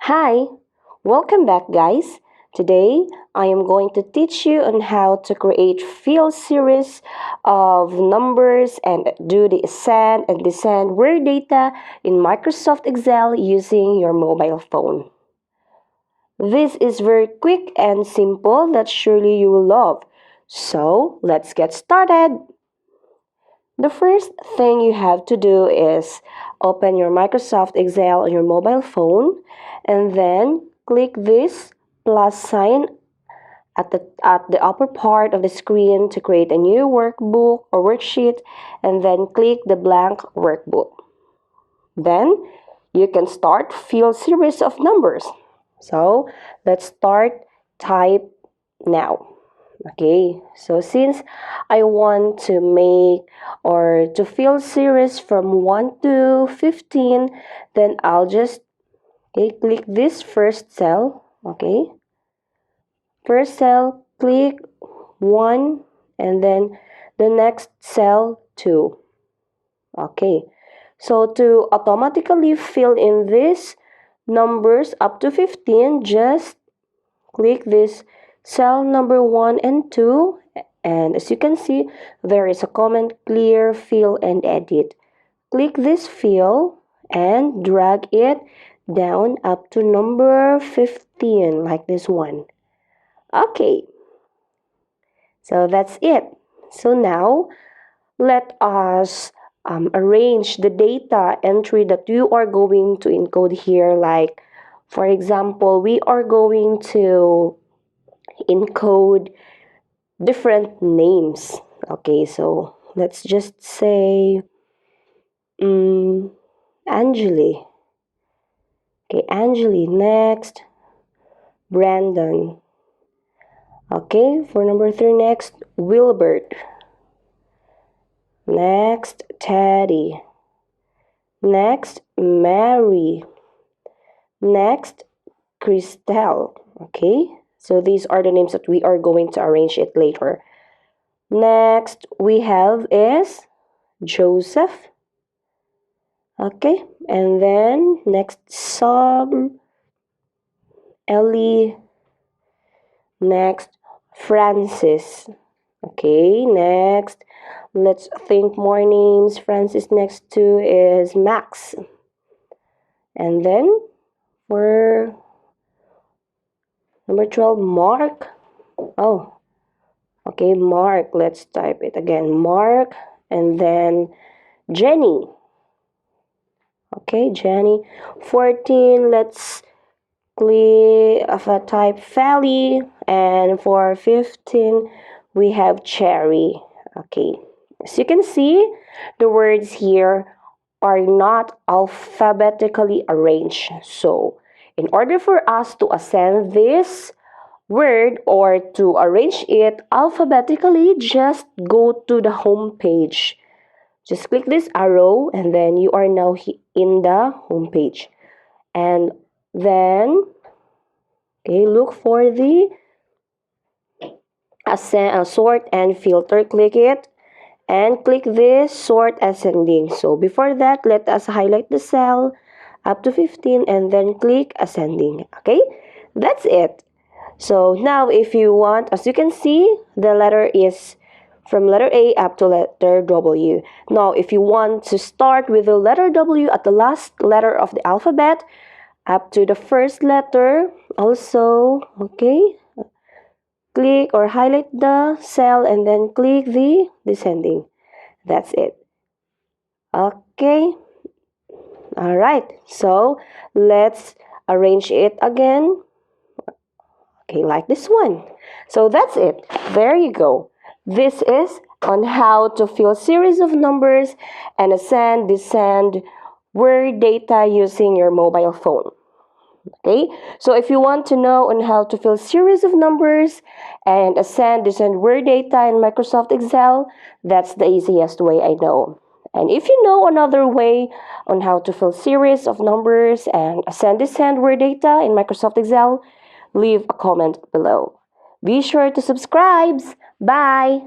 Hi, welcome back guys. Today I am going to teach you on how to create field series of numbers and do the ascend and descend word data in Microsoft Excel using your mobile phone. This is very quick and simple that surely you will love. So let's get started. The first thing you have to do is open your Microsoft Excel on your mobile phone and then click this plus sign at the upper part of the screen to create a new workbook or worksheet, and then click the blank workbook. Then you can start fill series of numbers. So let's start type now. Okay, so since I want to make or to fill series from 1 to 15, then I'll just click this first cell. Okay, first cell, click 1, and then the next cell 2. Okay, so to automatically fill in these numbers up to 15, just click this cell number 1 and 2, and as you can see there is a comment clear fill and edit. Click this fill and drag it down up to number 15 like this one. Okay, so that's it. So now let us arrange the data entry that you are going to encode here. Like for example, we are going to encode different names. Okay, so let's just say Angeli. Okay, Angeli. Next, Brandon. Okay, for number 3, next, Wilbert. Next, Teddy. Next, Mary. Next, Christelle. Okay, so these are the names that we are going to arrange it later. Next we have is Joseph. Okay, and then next Sam, Ellie. Next Francis. Okay, next let's think more names. Francis next to is Max. And then for number 12, Mark. Oh, okay, Mark. Let's type it again. Mark. And then Jenny. Okay, Jenny. 14, let's type Fally. And for 15, we have Cherry. Okay, as you can see, the words here are not alphabetically arranged. So, in order for us to ascend this word or to arrange it alphabetically, just go to the home page. Just click this arrow and then you are now in the home page. And then look for the sort and filter. Click it and click this sort ascending. So before that, let us highlight the cell up to 15 and then click ascending. Okay, that's it. So now if you want, as you can see, the letter is from letter A up to letter W. Now if you want to start with the letter W at the last letter of the alphabet up to the first letter also, okay, click or highlight the cell and then click the descending. That's it. Okay, all right, so let's arrange it again. Okay, like this one. So that's it. There you go. This is on how to fill series of numbers and ascend, descend word data using your mobile phone. Okay, so if you want to know on how to fill series of numbers and ascend, descend word data in Microsoft Excel, that's the easiest way I know. And if you know another way on how to fill series of numbers and ascend, descend word data in Microsoft Excel, leave a comment below. Be sure to subscribe. Bye!